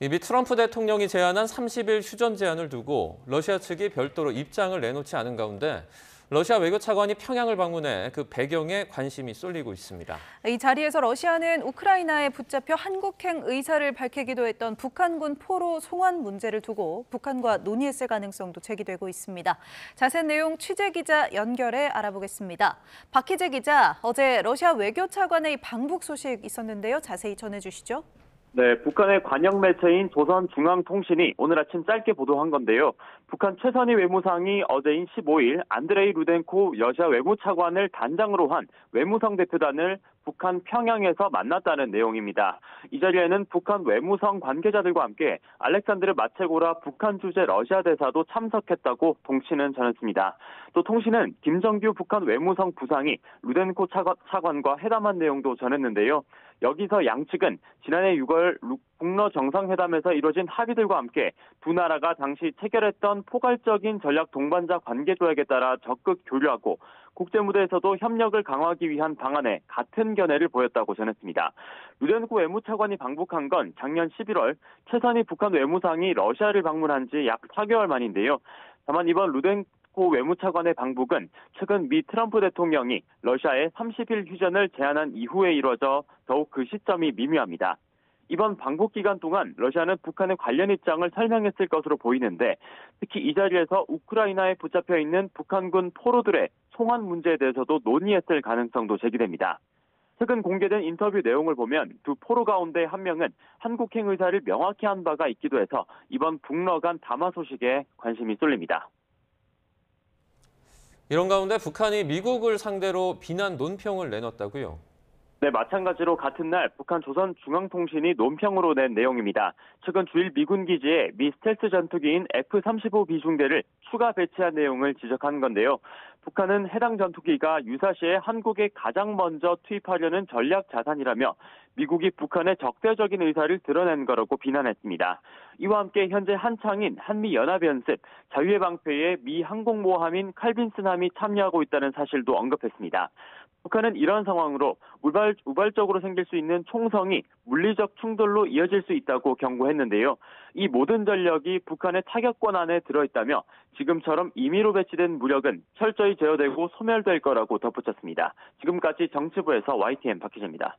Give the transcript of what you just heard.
이미 트럼프 대통령이 제안한 30일 휴전 제한을 두고 러시아 측이 별도로 입장을 내놓지 않은 가운데 러시아 외교차관이 평양을 방문해 그 배경에 관심이 쏠리고 있습니다. 이 자리에서 러시아는 우크라이나에 붙잡혀 한국행 의사를 밝히기도 했던 북한군 포로 송환 문제를 두고 북한과 논의했을 가능성도 제기되고 있습니다. 자세한 내용 취재 기자 연결해 알아보겠습니다. 박희재 기자, 어제 러시아 외교차관의 방북 소식 있었는데요. 자세히 전해주시죠. 네, 북한의 관영 매체인 조선중앙통신이 오늘 아침 짧게 보도한 건데요. 북한 최선희 외무상이 어제인 15일 안드레이 루덴코 러시아 외무차관을 단장으로 한 외무성 대표단을 북한 평양에서 만났다는 내용입니다. 이 자리에는 북한 외무성 관계자들과 함께 알렉산드르 마체고라 북한 주재 러시아 대사도 참석했다고 통신은 전했습니다. 또 통신은 김정규 북한 외무성 부상이 루덴코 차관과 회담한 내용도 전했는데요. 여기서 양측은 지난해 6월 북러 정상회담에서 이뤄진 합의들과 함께 두 나라가 당시 체결했던 포괄적인 전략 동반자 관계 조약에 따라 적극 교류하고 국제 무대에서도 협력을 강화하기 위한 방안에 같은 견해를 보였다고 전했습니다. 루덴코 외무차관이 방북한 건 작년 11월 최선희 북한 외무상이 러시아를 방문한 지 약 4개월 만인데요. 다만 이번 루덴코 외무차관의 방북은 최근 미 트럼프 대통령이 러시아에 30일 휴전을 제안한 이후에 이뤄져 더욱 그 시점이 미묘합니다. 이번 방북 기간 동안 러시아는 북한의 관련 입장을 설명했을 것으로 보이는데 특히 이 자리에서 우크라이나에 붙잡혀 있는 북한군 포로들의 송환 문제에 대해서도 논의했을 가능성도 제기됩니다. 최근 공개된 인터뷰 내용을 보면 두 포로 가운데 한 명은 한국행 의사를 명확히 한 바가 있기도 해서 이번 북러 간 담화 소식에 관심이 쏠립니다. 이런 가운데 북한이 미국을 상대로 비난 논평을 내놨다고요? 네, 마찬가지로 같은 날 북한 조선중앙통신이 논평으로 낸 내용입니다. 최근 주일 미군 기지에 미 스텔스 전투기인 F-35 비중대를 추가 배치한 내용을 지적한 건데요. 북한은 해당 전투기가 유사시에 한국에 가장 먼저 투입하려는 전략 자산이라며 미국이 북한의 적대적인 의사를 드러낸 거라고 비난했습니다. 이와 함께 현재 한창인 한미연합연습 자유의 방패에 미 항공모함인 칼빈슨함이 참여하고 있다는 사실도 언급했습니다. 북한은 이런 상황으로 우발적으로 생길 수 있는 총성이 물리적 충돌로 이어질 수 있다고 경고했는데요. 이 모든 전력이 북한의 타격권 안에 들어있다며 지금처럼 임의로 배치된 무력은 철저히 제어되고 소멸될 거라고 덧붙였습니다. 지금까지 정치부에서 YTN 박희재입니다.